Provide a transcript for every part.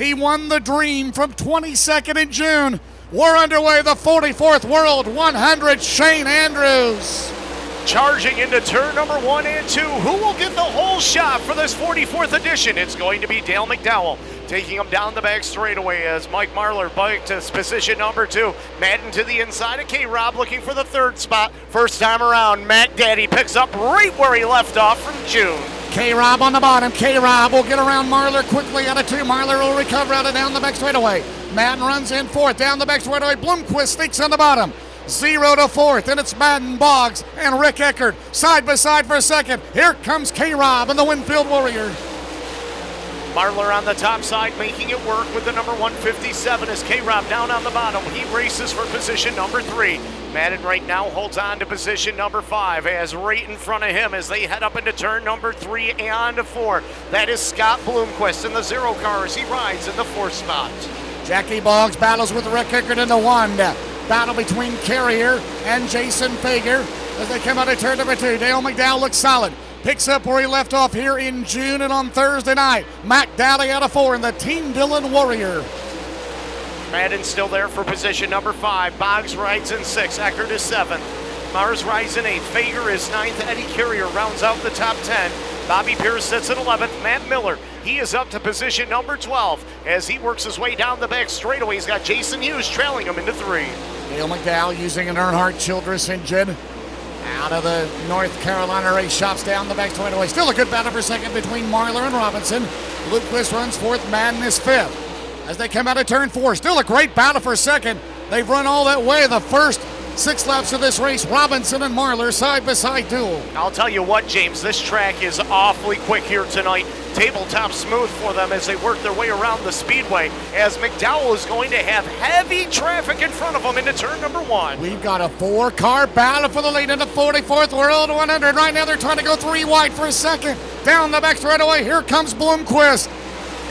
He won the Dream from 22nd in June. We're underway, the 44th World 100, Shane Andrews. Charging into turn number 1 and 2. Who will get the whole shot for this 44th edition? It's going to be Dale McDowell taking him down the back straightaway as Mike Marlar biked to position number 2. Madden to the inside of K-Rob looking for the 3rd spot. First time around, Mac Daddy picks up right where he left off from June. K-Rob on the bottom. K-Rob will get around Marlar quickly out of 2. Marlar will recover out of down the back straightaway. Madden runs in 4th down the back straightaway. Bloomquist sneaks on the bottom. 0 to 4th, and it's Madden, Boggs, and Rick Eckert side by side for 2nd. Here comes K-Rob and the Winfield Warrior. Marlar on the top side making it work with the number 157 as K-Rob down on the bottom. He races for position number 3. Madden right now holds on to position number 5 as right in front of him as they head up into turn number 3 and 4. That is Scott Bloomquist in the 0 car as he rides in the 4th spot. Jackie Boggs battles with Rick Eckert in the 1. Battle between Carrier and Jason Fager as they come out of turn number 2. Dale McDowell looks solid. Picks up where he left off here in June and on Thursday night. Mac Daly out of 4 in the Team Dillon Warrior. Madden still there for position number 5. Boggs rides in 6. Eckert is 7th. Mars rides in 8th. Fager is 9th. Eddie Carrier rounds out the top 10. Bobby Pierce sits at 11th. Matt Miller, he is up to position number 12 as he works his way down the back straightaway. He's got Jason Hughes trailing him into 3. Dale McDowell using an Earnhardt Childress engine. Out of the North Carolina race shops down the back straightaway. Still a good battle for 2nd between Marlar and Robinson. Bloomquist runs 4th. Madden is 5th. As they come out of turn 4, still a great battle for 2nd. They've run all that way the first 6 laps of this race. Robinson and Marlar side by side duel. I'll tell you what, James, this track is awfully quick here tonight. Tabletop smooth for them as they work their way around the speedway as McDowell is going to have heavy traffic in front of them into turn number 1. We've got a 4-car battle for the lead in the 44th World 100. Right now they're trying to go 3 wide for a 2nd. Down the back straightaway, here comes Bloomquist.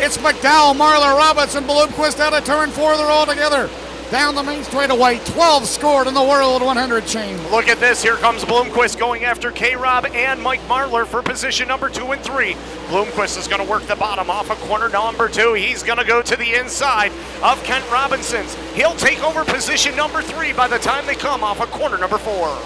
It's McDowell, Marlar, Robinson, Bloomquist out of turn 4. They're all together. Down the main straightaway, 12 scored in the World 100 chain. Look at this, here comes Bloomquist going after K-Rob and Mike Marlar for position number 2 and 3. Bloomquist is going to work the bottom off of corner number 2. He's going to go to the inside of Kent Robinson's. He'll take over position number 3 by the time they come off of corner number 4.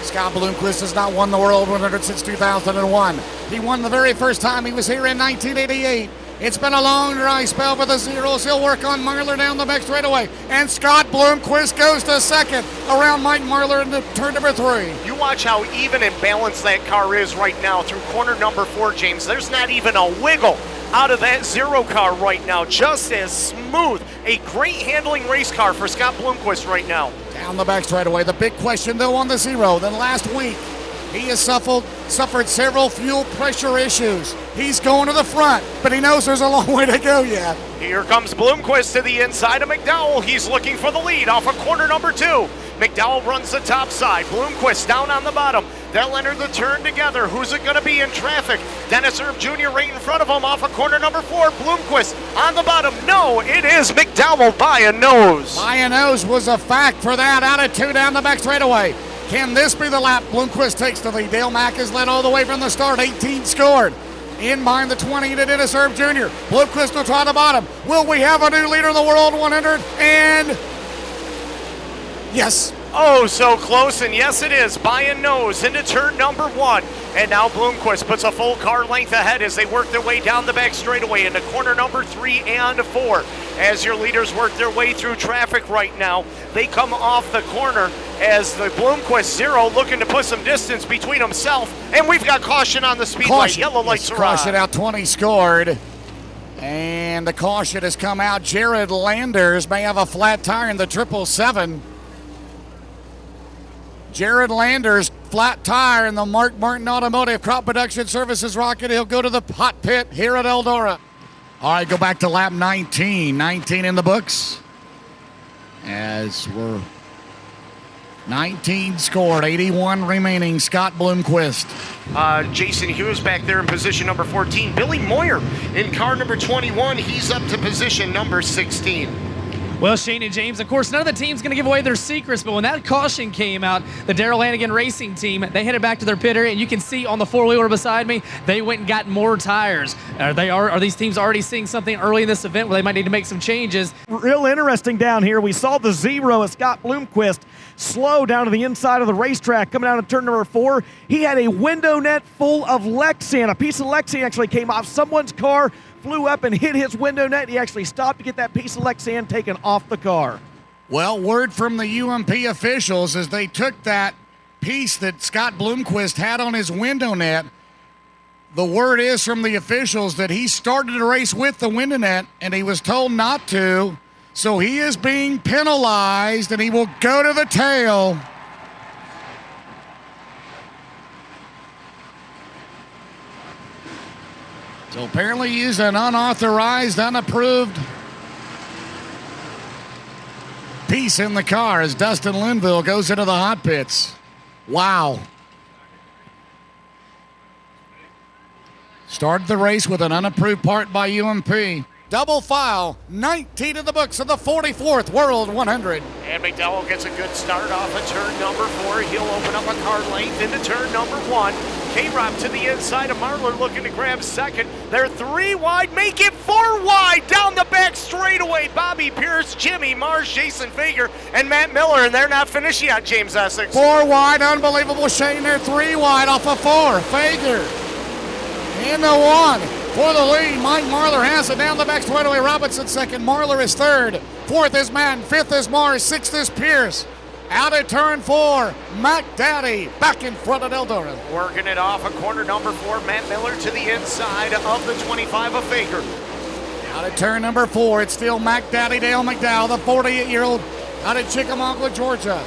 Scott Bloomquist has not won the World 100 since 2001. He won the very first time he was here in 1988. It's been a long dry spell for the Zeros. He'll work on Marlar down the back straightaway. And Scott Bloomquist goes to 2nd around Mike Marlar into turn number 3. You watch how even and balanced that car is right now through corner number 4, James. There's not even a wiggle out of that 0 car right now. Just as smooth. A great handling race car for Scott Bloomquist right now. Down the back straightaway. The big question, though, on the 0. Then last week, he has suffered several fuel pressure issues. He's going to the front, but he knows there's a long way to go yet. Here comes Bloomquist to the inside of McDowell. He's looking for the lead off of corner number 2. McDowell runs the top side. Bloomquist down on the bottom. They'll enter the turn together. Who's it going to be in traffic? Dennis Erb Jr. right in front of him off of corner number 4. Bloomquist on the bottom. No, it is McDowell by a nose. By a nose was a fact for that. Out of 2 down the back straightaway. Can this be the lap Bloomquist takes the lead? Dale Mack has led all the way from the start. 18 scored. In behind the 20 to Dennis Erb Jr. Bloomquist will try the bottom. Will we have a new leader in the World 100? And yes. Oh, so close, and yes it is, by a nose into turn number 1. And now Bloomquist puts a full car length ahead as they work their way down the back straightaway into corner number 3 and 4. As your leaders work their way through traffic right now, they come off the corner as the Bloomquist 0 looking to put some distance between himself. And we've got caution on the speedway. Caution. Yellow lights are on. Caution out, 20 scored. And the caution has come out. Jared Landers may have a flat tire in the 777. Jared Landers, flat tire in the Mark Martin Automotive Crop Production Services rocket. He'll go to the hot pit here at Eldora. All right, go back to lap 19. 19 in the books. As we're 19 scored, 81 remaining. Scott Bloomquist. Jason Hughes back there in position number 14. Billy Moyer in car number 21. He's up to position number 16. Well, Shane and James, of course, none of the team's going to give away their secrets, but when that caution came out, the Darrell Lanigan Racing team, they headed back to their pit area, and you can see on the four-wheeler beside me, they went and got more tires. Are these teams already seeing something early in this event where they might need to make some changes? Real interesting down here. We saw the zero of Scott Bloomquist slow down to the inside of the racetrack coming out of turn number 4. He had a window net full of Lexan. A piece of Lexan actually came off someone's car, flew up and hit his window net. He actually stopped to get that piece of Lexan taken off the car. Well, word from the UMP officials is they took that piece that Scott Bloomquist had on his window net. The word is from the officials that he started the race with the window net and he was told not to. So he is being penalized and he will go to the tail. So apparently used an unauthorized, unapproved piece in the car as Dustin Linville goes into the hot pits. Wow. Started the race with an unapproved part by UMP. Double file, 19 in the books of the 44th World 100. And McDowell gets a good start off of turn number 4. He'll open up a car length into turn number 1. K-Rob to the inside of Marlar looking to grab second. They're 3 wide, make it 4 wide down the back straightaway. Bobby Pierce, Jimmy Mars, Jason Fager, and Matt Miller, and they're not finished yet, James Essex. 4 wide, unbelievable Shane. They're 3 wide off of 4. Fager in the 1 for the lead. Mike Marlar has it down the back straightaway. Robinson second, Marlar is third. 4th is Madden, 5th is Mars, 6th is Pierce. Out at turn 4, Mac Daddy back in front of Eldora. Working it off of corner number 4, Matt Miller to the inside of the 25 of Fager. Out at turn number 4, it's still Mac Daddy Dale McDowell, the 48-year-old out of Chickamauga, Georgia.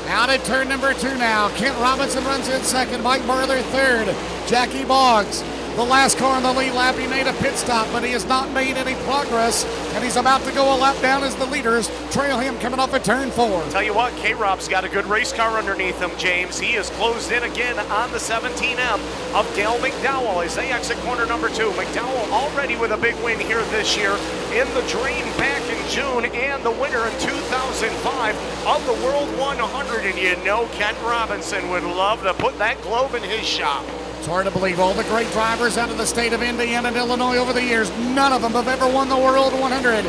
Out at turn number 2 now, Kent Robinson runs in second, Mike Marlar third, Jackie Boggs. The last car in the lead lap, he made a pit stop, but he has not made any progress, and he's about to go a lap down as the leaders trail him coming off at turn 4. Tell you what, K-Rob's got a good race car underneath him, James. He is closed in again on the 17M of Dale McDowell as they exit corner number 2. McDowell already with a big win here this year in the Dream back in June, and the winner in 2005 of the World 100, and you know Kent Robinson would love to put that globe in his shop. It's hard to believe all the great drivers out of the state of Indiana and Illinois over the years, none of them have ever won the World 100.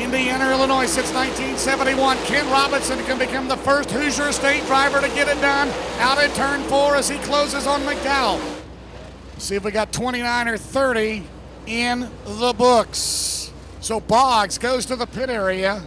Indiana, Illinois since 1971. Ken Robinson can become the first Hoosier State driver to get it done out at turn 4 as he closes on McDowell. See if we got 29 or 30 in the books. So Boggs goes to the pit area,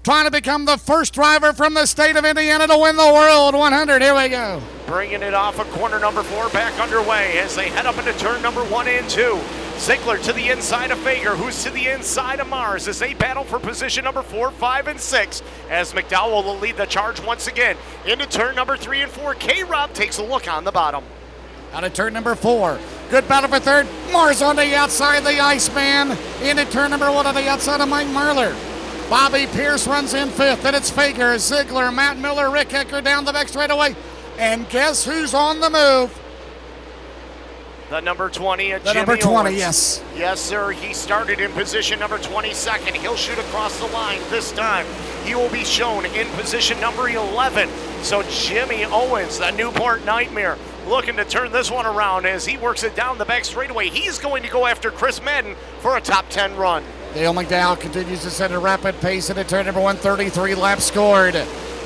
trying to become the first driver from the state of Indiana to win the World 100. Here we go. Bringing it off of corner number 4, back underway as they head up into turn number 1 and 2. Ziegler to the inside of Fager, who's to the inside of Mars as they battle for position number 4, 5, and 6. As McDowell will lead the charge once again into turn number 3 and 4. K-Rob takes a look on the bottom. Out of turn number 4. Good battle for third. Mars on the outside, the Iceman. Into turn number 1 on the outside of Mike Marlar. Bobby Pierce runs in 5th. Then it's Fager, Ziegler, Matt Miller, Rick Ecker down the back straightaway. And guess who's on the move? The number 20, The Jimmy number 20, Owens. yes. Yes, sir. He started in position number 22nd. He'll shoot across the line this time. He will be shown in position number 11. So Jimmy Owens, the Newport Nightmare, looking to turn this one around as he works it down the back straightaway. He's going to go after Chris Madden for a top 10 run. Dale McDowell continues to set a rapid pace into turn number 1, 33 laps scored.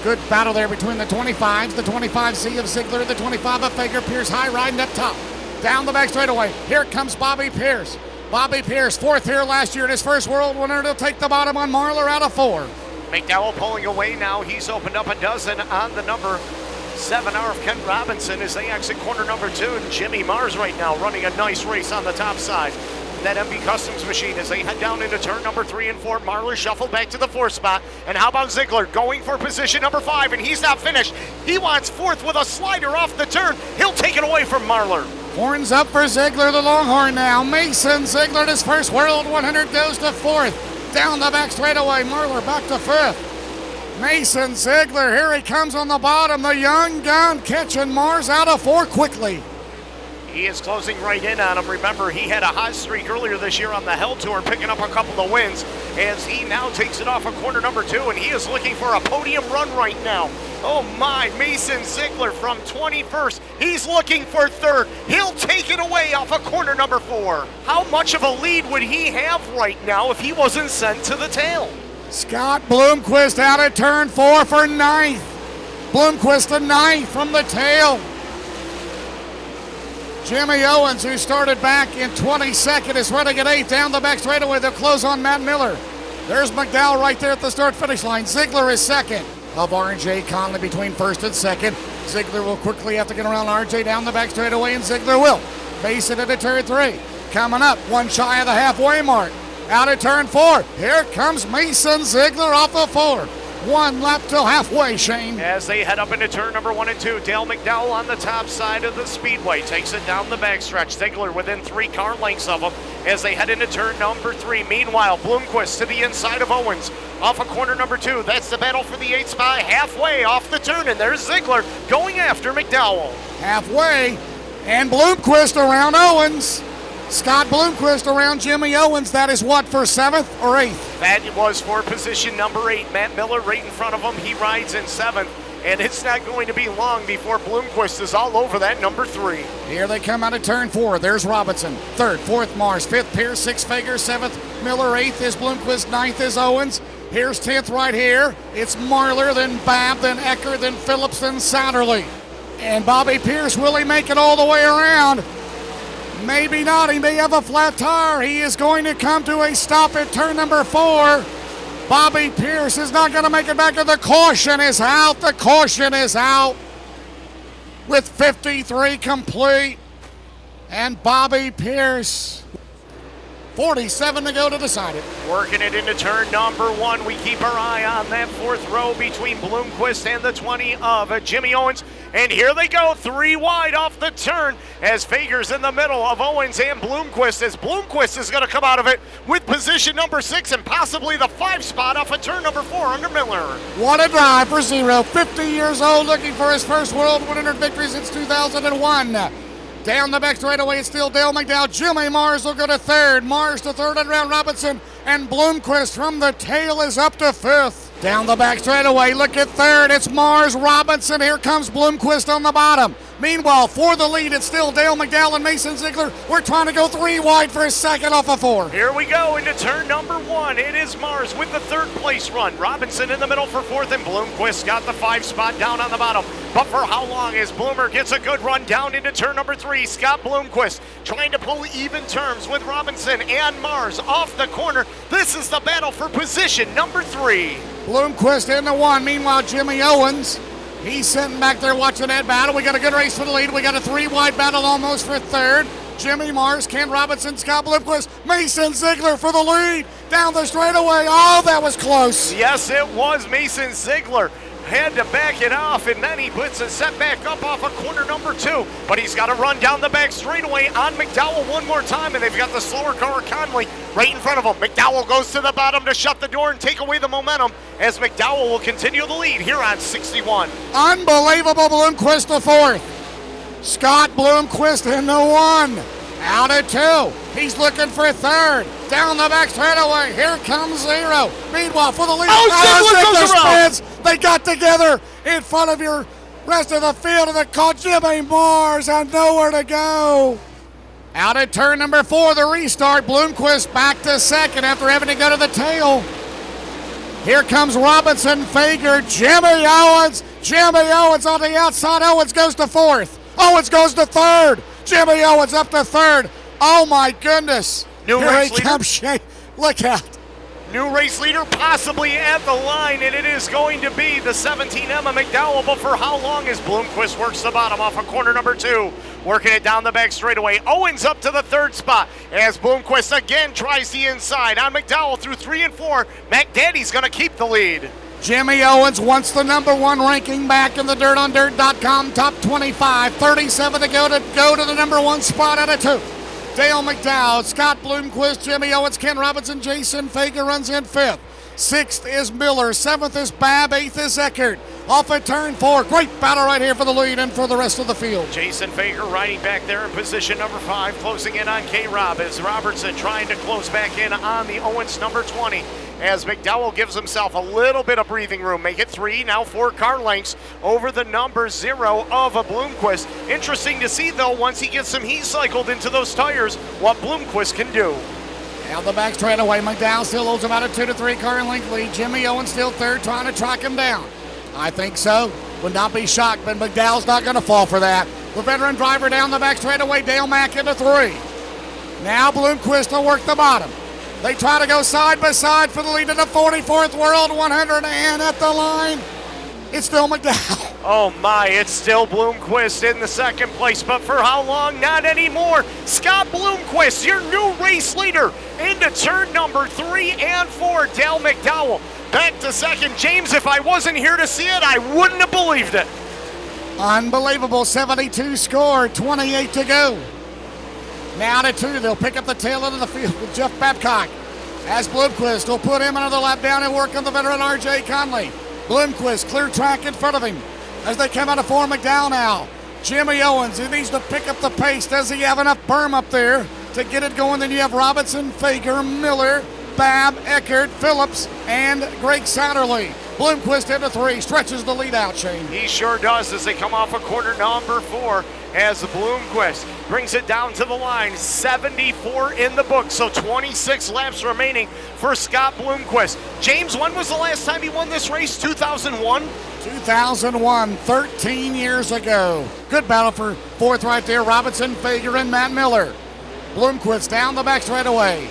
Good battle there between the 25s, the 25C of Ziegler, the 25 of Fager. Pierce high riding up top. Down the back straightaway. Here comes Bobby Pierce. Bobby Pierce, 4th here last year in his first World 100. He'll take the bottom on Marlar out of 4. McDowell pulling away now. He's opened up a dozen on the number 7 hour of Kent Robinson as they exit corner number 2. And Jimmy Mars right now running a nice race on the top side. That MB Customs machine as they head down into turn number 3 and 4. Marlar shuffled back to the 4th spot. And how about Ziegler going for position number 5, and he's not finished. He wants 4th with a slider off the turn. He'll take it away from Marlar. Horns up for Ziegler, the Longhorn now. Mason Ziegler, his first World 100, goes to 4th. Down the back straightaway, Marlar back to 5th. Mason Ziegler, here he comes on the bottom. The young gun catching Mars out of 4 quickly. He is closing right in on him. Remember, he had a hot streak earlier this year on the Hell Tour, picking up a couple of wins, as he now takes it off of corner number 2, and he is looking for a podium run right now. Oh my, Mason Ziegler from 21st. He's looking for 3rd. He'll take it away off of corner number 4. How much of a lead would he have right now if he wasn't sent to the tail? Scott Bloomquist out at turn 4 for 9th. Bloomquist to 9th from the tail. Jimmy Owens, who started back in 22nd, is running at 8th down the back straightaway. They'll close on Matt Miller. There's McDowell right there at the start-finish line. Ziegler is 2nd. Of R&J Conley between 1st and 2nd. Ziegler will quickly have to get around R.J. down the back straightaway, and Ziegler will. Mason into turn 3. Coming up, 1 shy of the halfway mark. Out at turn 4. Here comes Mason Ziegler off the 4. 1 lap till halfway, Shane. As they head up into turn number 1 and 2, Dale McDowell on the top side of the speedway takes it down the backstretch. Ziegler within 3 car lengths of him as they head into turn number 3. Meanwhile, Bloomquist to the inside of Owens off of corner number 2. That's the battle for the 8th spot halfway off the turn, and there's Ziegler going after McDowell. Halfway, and Bloomquist around Owens. Scott Bloomquist around Jimmy Owens. That is what, for 7th or 8th? That was for position number 8. Matt Miller right in front of him. He rides in 7th. And it's not going to be long before Bloomquist is all over that number 3. Here they come out of turn 4. There's Robinson. 3rd, 4th, Mars. 5th, Pierce. 6th, Fager. 7th, Miller. 8th is Bloomquist. 9th is Owens. Here's 10th right here. It's Marler, then Babb, then Ecker, then Phillips, then Satterley. And Bobby Pierce, will he make it all the way around? Maybe not. He may have a flat tire. He is going to come to a stop at turn number 4. Bobby Pierce is not going to make it back, and the caution is out. The caution is out with 53 complete. And Bobby Pierce, 47 to go to decide it. Working it into turn number 1. We keep our eye on that 4th row between Bloomquist and the 20 of Jimmy Owens. And here they go, 3 wide off the turn as Fager's in the middle of Owens and Bloomquist, as Bloomquist is going to come out of it with position number 6 and possibly the 5 spot off of turn number 4 under Miller. What a drive for Zero. 50 years old, looking for his first World 100 victory since 2001. Down the back straightaway, it's still Dale McDowell. Jimmy Mars will go to 3rd. Mars to 3rd and around Robinson. And Bloomquist from the tail is up to 5th. Down the back straightaway, look at 3rd. It's Mars, Robinson. Here comes Bloomquist on the bottom. Meanwhile, for the lead, it's still Dale McDowell and Mason Ziegler. We're trying to go 3 wide for a 2nd off of 4. Here we go into turn number 1. It is Mars with the 3rd place run. Robinson in the middle for 4th, and Bloomquist got the 5 spot down on the bottom. But for how long, as Bloomer gets a good run down into turn number 3. Scott Bloomquist trying to pull even terms with Robinson and Mars off the corner. This is the battle for position number 3. Bloomquist in the 1. Meanwhile, Jimmy Owens, he's sitting back there watching that battle. We got a good race for the lead. We got a 3 wide battle almost for 3rd. Jimmy Mars, Ken Robinson, Scott Bloomquist, Mason Ziegler for the lead. Down the straightaway. Oh, that was close. Yes, it was. Mason Ziegler had to back it off, and then he puts a set back up off of corner number 2. But he's got to run down the back straightaway on McDowell one more time, and they've got the slower car Conley right in front of him. McDowell goes to the bottom to shut the door and take away the momentum, as McDowell will continue the lead here on 61. Unbelievable. Bloomquist to 4th. Scott Bloomquist in the 1. Out at 2. He's looking for 3rd. Down the back straightaway. Here comes Zero. Meanwhile, for the lead. Ziegler goes around. Spins. They got together in front of your rest of the field, and they caught Jimmy Mars and nowhere to go. Out at turn number 4, the restart. Bloomquist back to 2nd after having to go to the tail. Here comes Robinson, Fager, Jimmy Owens. Jimmy Owens on the outside. Owens goes to 4th. Owens goes to 3rd. Jimmy Owens up to 3rd. Oh my goodness. New Here race he leader. comes, Shane. Look out. New race leader possibly at the line, and it is going to be the 17 Emma McDowell. But for how long, as Bloomquist works the bottom off of corner number 2, working it down the back straightaway. Owens up to the 3rd spot as Bloomquist again tries the inside on McDowell through 3 and 4. McDaddy's going to keep the lead. Jimmy Owens wants the number 1 ranking back in the DirtOnDirt.com top 25. 37 to go to the number 1 spot out of 2. Dale McDowell, Scott Bloomquist, Jimmy Owens, Ken Robinson, Jason Fager runs in 5th. 6th is Miller. 7th is Babb. 8th is Eckert. off at turn 4. Great battle right here for the lead and for the rest of the field. Jason Fager riding back there in position number 5, closing in on K-Rob as Robertson trying to close back in on the Owens number 20. As McDowell gives himself a little bit of breathing room. Make it 3, now 4 car lengths over the number 0 of a Bloomquist. Interesting to see, though, once he gets some heat cycled into those tires, what Bloomquist can do. Down the back straightaway, McDowell still holds about a 2 to 3 car length lead. Jimmy Owens still third, trying to track him down. I think so. Would not be shocked, but McDowell's not going to fall for that. The veteran driver down the back straightaway, Dale Mack into 3. Now Bloomquist will work the bottom. They try to go side by side for the lead in the 44th World 100, and at the line, it's still McDowell. Oh my, it's still Bloomquist in the second place, but for how long? Not anymore. Scott Bloomquist, your new race leader, into turn number 3 and 4. Dale McDowell back to second. James, if I wasn't here to see it, I wouldn't have believed it. Unbelievable, 72 scored, 28 to go. Now to 2, they'll pick up the tail end of the field with Jeff Babcock. As Bloomquist will put him another lap down and work on the veteran R.J. Conley. Bloomquist clear track in front of him as they come out of 4. McDowell now. Jimmy Owens, he needs to pick up the pace. Does he have enough berm up there to get it going? Then you have Robinson, Fager, Miller, Babb, Eckert, Phillips, and Greg Satterley. Bloomquist into 3, stretches the lead out, Shane. He sure does as they come off of quarter number 4 as Bloomquist brings it down to the line. 74 in the book, so 26 laps remaining for Scott Bloomquist. James, when was the last time he won this race? 2001? 2001, 13 years ago. Good battle for 4th right there. Robinson, Fager, and Matt Miller. Bloomquist down the back straightaway.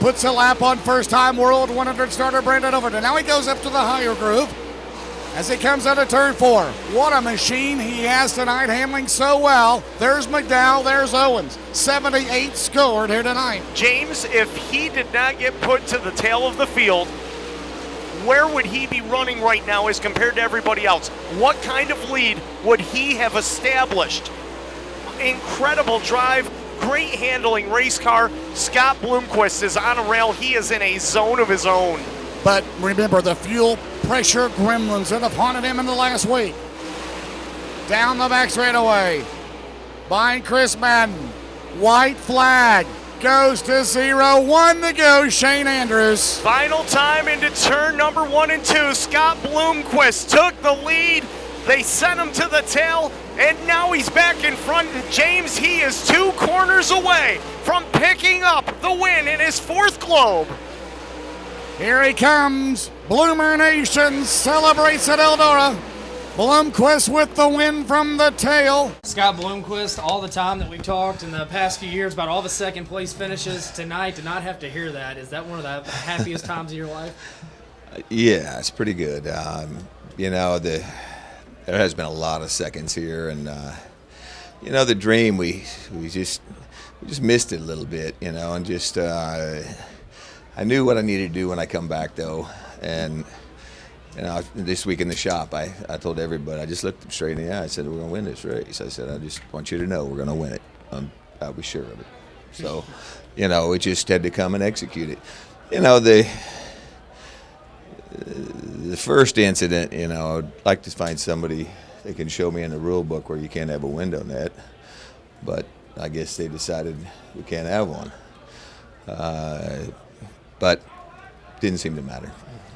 Puts a lap on first-time World 100 starter Brandon Overton. Now he goes up to the higher groove as he comes out of turn 4. What a machine he has tonight, handling so well. There's McDowell, there's Owens. 78 scored here tonight. James, if he did not get put to the tail of the field, where would he be running right now as compared to everybody else? What kind of lead would he have established? Incredible drive. Great handling race car. Scott Bloomquist is on a rail. He is in a zone of his own. But remember the fuel pressure gremlins that have haunted him in the last week. Down the back straightaway. Behind Chris Madden. White flag. Goes to 0. 1 to go. Shane Andrews. Final time into turn number 1 and 2. Scott Bloomquist took the lead. They sent him to the tail, and now he's back in front. And James, he is 2 corners away from picking up the win in his 4th Globe. Here he comes. Bloomer Nation celebrates at Eldora. Bloomquist with the win from the tail. Scott Bloomquist, all the time that we've talked in the past few years about all the second place finishes, tonight to not have to hear that, is that one of the happiest times of your life? Yeah, it's pretty good. There has been a lot of seconds here, and the dream we just missed it a little bit, and just I knew what I needed to do when I come back though, and this week in the shop I told everybody, I just looked them straight in the eye. I said, we're gonna win this race. I said, I just want you to know we're gonna win it. I was sure of it. So we just had to come and execute it. The first incident, I'd like to find somebody that can show me in the rule book where you can't have a window net, but I guess they decided we can't have one. But didn't seem to matter.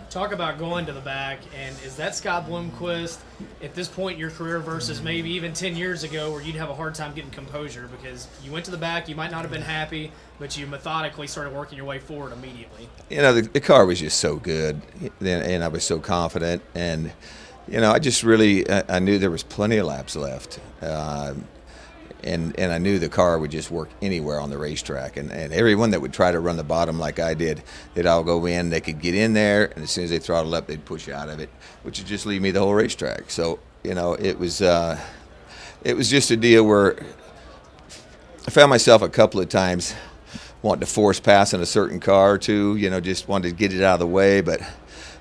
Talk about going to the back, and is that Scott Bloomquist at this point in your career versus maybe even 10 years ago where you'd have a hard time getting composure because you went to the back, you might not have been happy, but you methodically started working your way forward immediately? The car was just so good, and I was so confident, and I just really I knew there was plenty of laps left, and I knew the car would just work anywhere on the racetrack, and everyone that would try to run the bottom like I did, they'd all go in, they could get in there, and as soon as they throttled up, they'd push out of it, which would just leave me the whole racetrack. So it was just a deal where I found myself a couple of times wanting to force pass in a certain car too, just wanted to get it out of the way, but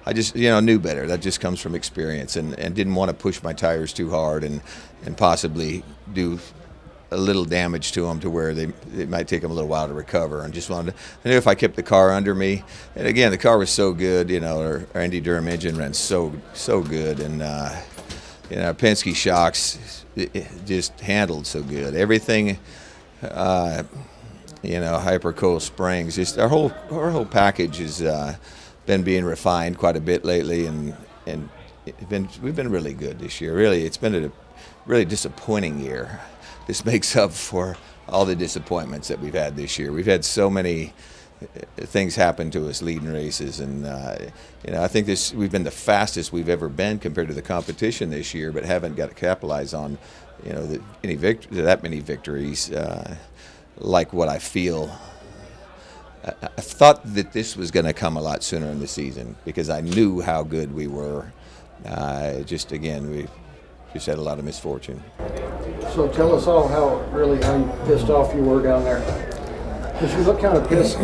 I just knew better. That just comes from experience, and didn't want to push my tires too hard and possibly do a little damage to them to where it might take them a little while to recover, and just wanted to, I knew if I kept the car under me, and again, the car was so good, our Andy Durham engine ran so good, and Penske shocks it just handled so good. Everything, Hypercool Springs, just our whole package has been being refined quite a bit lately, and we've been really good this year. Really, it's been a really disappointing year. This makes up for all the disappointments that we've had this year. We've had so many things happen to us leading races, and I think we've been the fastest we've ever been compared to the competition this year, but haven't got to capitalize on that many victories like what I feel. I thought that this was going to come a lot sooner in the season because I knew how good we were. We just had a lot of misfortune. So tell us all how you pissed off you were down there. Because you look kind of pissed.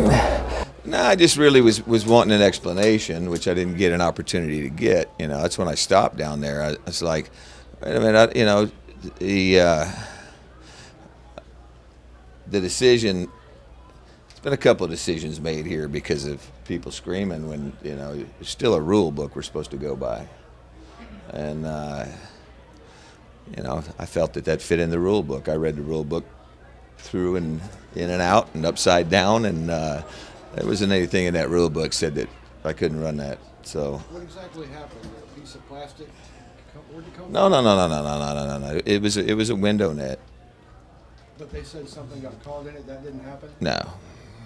No, I just really was wanting an explanation, which I didn't get an opportunity to get. That's when I stopped down there. I was like, wait a minute, the decision. There's been a couple of decisions made here because of people screaming when there's still a rule book we're supposed to go by, and I felt that fit in the rule book. I read the rule book through and in and out and upside down, and there wasn't anything in that rule book said that I couldn't run that. So what exactly happened? A piece of plastic? Where'd you come No. It was a window net. But they said something got caught in it. That didn't happen. No.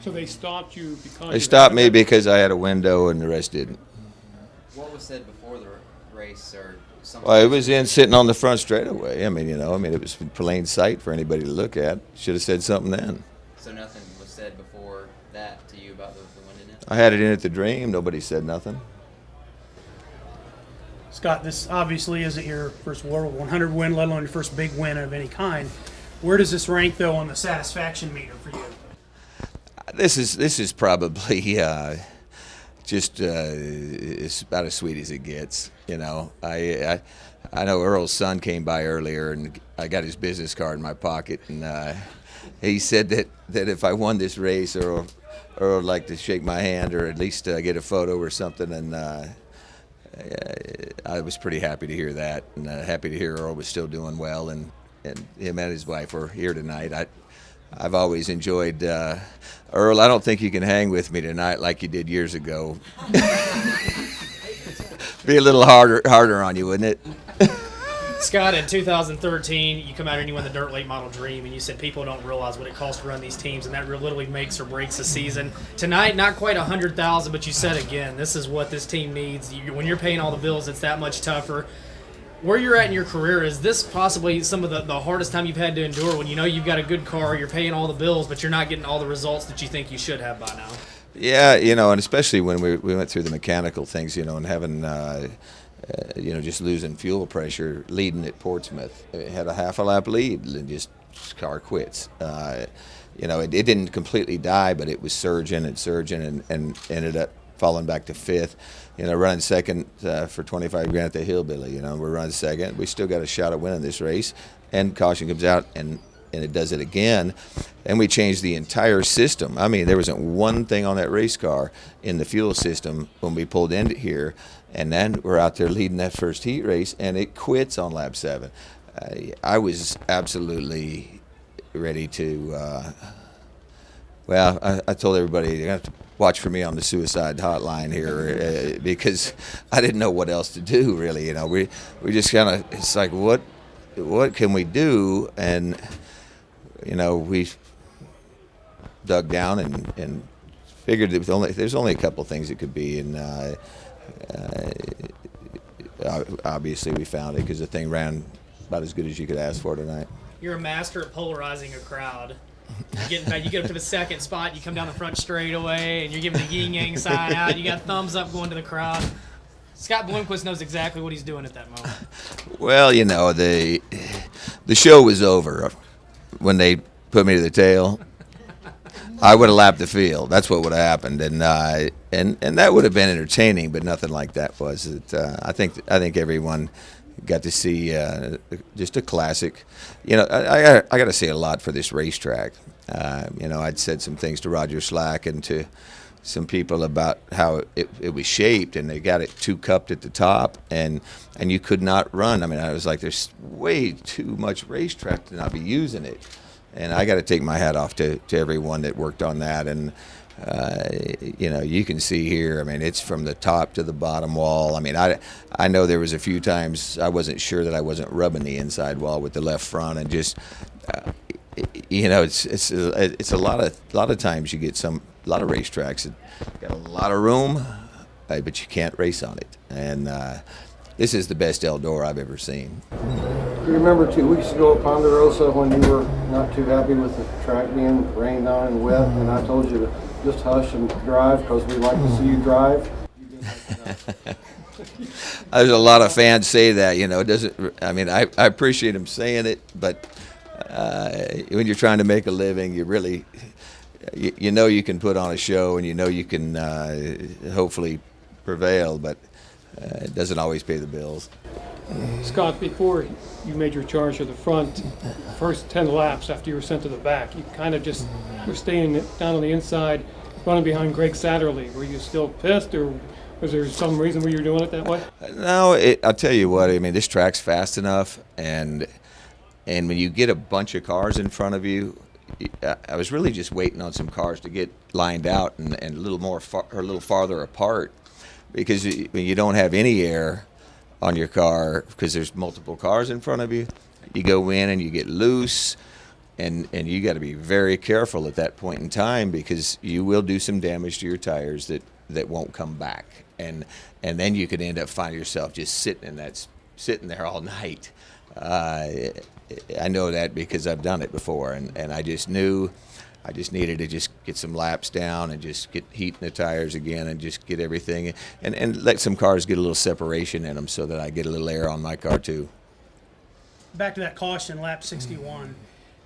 So they stopped you because They stopped me because I had a window and the rest didn't. What was said before the race or something? Well, it was sitting on the front straightaway. It was in plain sight for anybody to look at. Should have said something then. So nothing was said before that to you about the windiness? I had it in at the Dream. Nobody said nothing. Scott, this obviously isn't your first World 100 win, let alone your first big win of any kind. Where does this rank, though, on the satisfaction meter for you? This is probably just it's about as sweet as it gets. I know Earl's son came by earlier, and I got his business card in my pocket, and he said that if I won this race, Earl would like to shake my hand or at least get a photo or something, and I was pretty happy to hear that, and happy to hear Earl was still doing well, and him and his wife were here tonight. I've always enjoyed Earl. I don't think you can hang with me tonight like you did years ago. Be a little harder on you, wouldn't it? Scott, in 2013, you come out here and you win the Dirt Late Model Dream, and you said people don't realize what it costs to run these teams, and that literally makes or breaks a season. Tonight, not quite $100,000, but you said again, this is what this team needs. When you're paying all the bills, it's that much tougher. Where you're at in your career, is this possibly some of the hardest time you've had to endure when you've got a good car, you're paying all the bills, but you're not getting all the results that you think you should have by now? Yeah, and especially when we went through the mechanical things, and having, just losing fuel pressure, leading at Portsmouth. It had a half a lap lead and just car quits. It didn't completely die, but it was surging and ended up falling back to fifth. Running second for 25 grand at the Hillbilly. We're running second. We still got a shot at winning this race. And caution comes out, and it does it again. And we changed the entire system. There wasn't one thing on that race car in the fuel system when we pulled into here. And then we're out there leading that first heat race, and it quits on lap 7. I was absolutely ready to I told everybody you're going to have to watch for me on the suicide hotline here because I didn't know what else to do, really. We just kind of, it's like, what can we do? And, we dug down and figured there's only a couple things it could be. And obviously we found it because the thing ran about as good as you could ask for tonight. You're a master at polarizing a crowd. You get up to the second spot, you come down the front straightaway, and you're giving the yin-yang sign out. You got thumbs up going to the crowd. Scott Bloomquist knows exactly what he's doing at that moment. Well, the show was over when they put me to the tail. I would have lapped the field. That's what would have happened, and that would have been entertaining, but nothing like that was. I think everyone got to see just a classic. I got to say a lot for this racetrack. I'd said some things to Roger Slack and to some people about how it was shaped, and they got it too cupped at the top, and you could not run. I mean, I was like, there's way too much racetrack to not be using it. And I got to take my hat off to everyone that worked on that. And, you know, you can see here, I mean, it's from the top to the bottom wall. I mean, I know there was a few times I wasn't sure that I wasn't rubbing the inside wall with the left front, and just, you know, it's a lot of times you get a lot of racetracks that got a lot of room, but you can't race on it. And this is the best Eldora I've ever seen. You remember 2 weeks ago at Ponderosa when you were not too happy with the track being rained on and wet, and I told you to just hush and drive because we like to see you drive? You didn't like to. There's a lot of fans say that, you know. It doesn't. I mean, I appreciate them saying it, but when you're trying to make a living, you really, you know, you can put on a show, and you know you can hopefully prevail, but it doesn't always pay the bills. Scott, before you made your charge to the front, first 10 laps after you were sent to the back, you kind of just were staying down on the inside, running behind Greg Satterley. Were you still pissed, or was there some reason why you were doing it that way? No, I'll tell you what, I mean, this track's fast enough, and when you get a bunch of cars in front of you, I was really just waiting on some cars to get lined out and a little farther apart, because when you don't have any air on your car because there's multiple cars in front of you, you go in and you get loose, and you got to be very careful at that point in time, because you will do some damage to your tires that won't come back, and then you could end up finding yourself just sitting there all night. I know that because I've done it before, and I just knew I just needed to just get some laps down and just get heat in the tires again, and just get everything, and let some cars get a little separation in them so that I get a little air on my car too. Back to that caution, lap 61,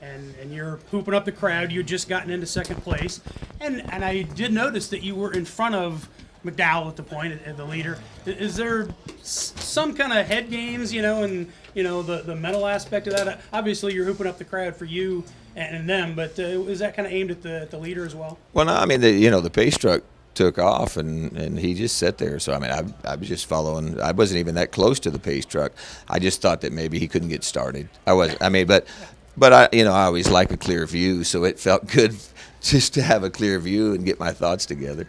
and you're hooping up the crowd. You'd just gotten into second place, and I did notice that you were in front of McDowell at the point, the leader. Is there some kind of head games, you know, and you know the mental aspect of that? Obviously, you're hooping up the crowd for you and them, but is that kind of aimed at the leader as well? Well, no, I mean, the pace truck took off, and he just sat there. So I mean, I was just following. I wasn't even that close to the pace truck. I just thought that maybe he couldn't get started. But I, I always like a clear view, so it felt good just to have a clear view and get my thoughts together.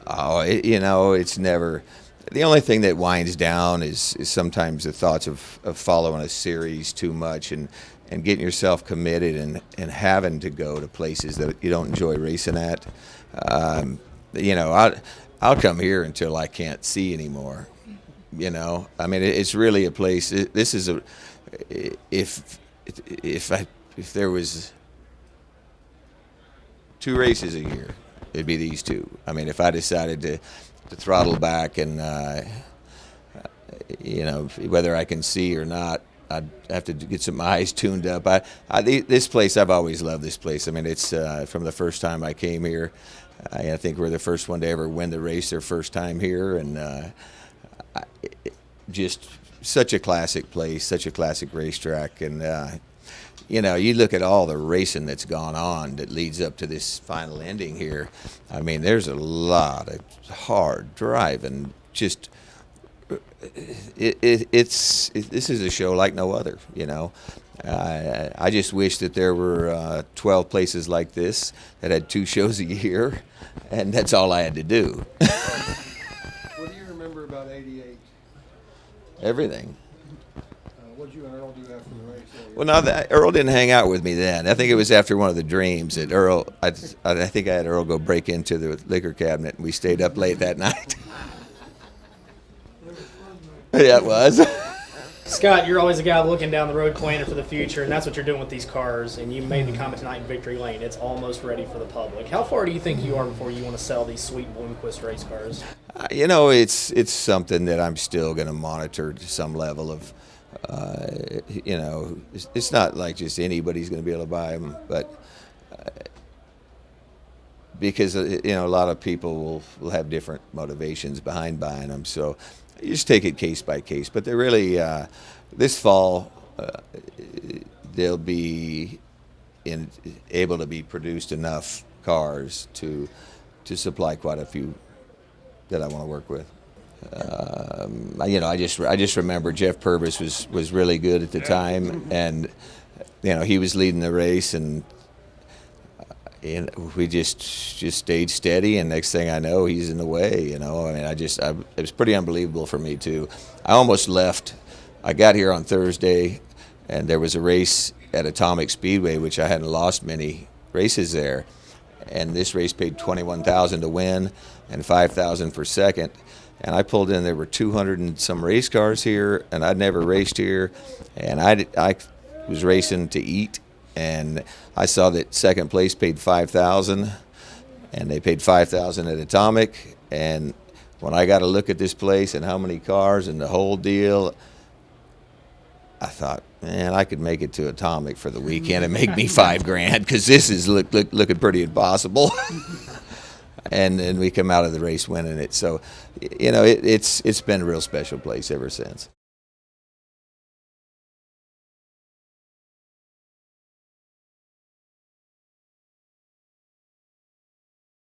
Oh, it's never. The only thing that winds down is sometimes the thoughts of following a series too much and getting yourself committed and having to go to places that you don't enjoy racing at. I'll come here until I can't see anymore. I mean, it's really a place. This is if there was 2 races a year, it'd be these 2. I mean, if I decided to throttle back and whether I can see or not, I'd have to get some eyes tuned up. This place, I've always loved this place. I mean, it's from the first time I came here. I think we're the first one to ever win the race their first time here, and just such a classic place, such a classic racetrack. And you look at all the racing that's gone on that leads up to this final ending here. I mean, there's a lot of hard driving. Just this is a show like no other. I just wish that there were 12 places like this that had 2 shows a year, and that's all I had to do. What do you remember about '88? Everything. What did you and Earl do after the race? Well, no, Earl didn't hang out with me then. I think it was after one of the dreams that Earl. I think I had Earl go break into the liquor cabinet, and we stayed up late that night. Yeah, it was. Scott, you're always a guy looking down the road, planning for the future, and that's what you're doing with these cars. And you made the comment tonight in Victory Lane, it's almost ready for the public. How far do you think you are before you want to sell these sweet Bloomquist race cars? It's something that I'm still going to monitor to some level of. It's not like just anybody's going to be able to buy them, but because a lot of people will have different motivations behind buying them. So you just take it case by case. But they're really this fall they'll be able to be produced enough cars to supply quite a few that I want to work with. I just remember Jeff Purvis was really good at the time, and he was leading the race, and we just stayed steady, and next thing I know, he's in the way. I mean, it was pretty unbelievable for me too. I almost left. I got here on Thursday, and there was a race at Atomic Speedway, which I hadn't lost many races there, and this race paid $21,000 to win and $5,000 for second. And I pulled in, there were 200 and some race cars here, and I'd never raced here, and I was racing to eat, and I saw that second place paid $5,000, and they paid $5,000 at Atomic, and when I got a look at this place and how many cars and the whole deal, I thought, man, I could make it to Atomic for the weekend and make me $5,000, because this is looking pretty impossible. And then we come out of the race winning it. So, it's been a real special place ever since.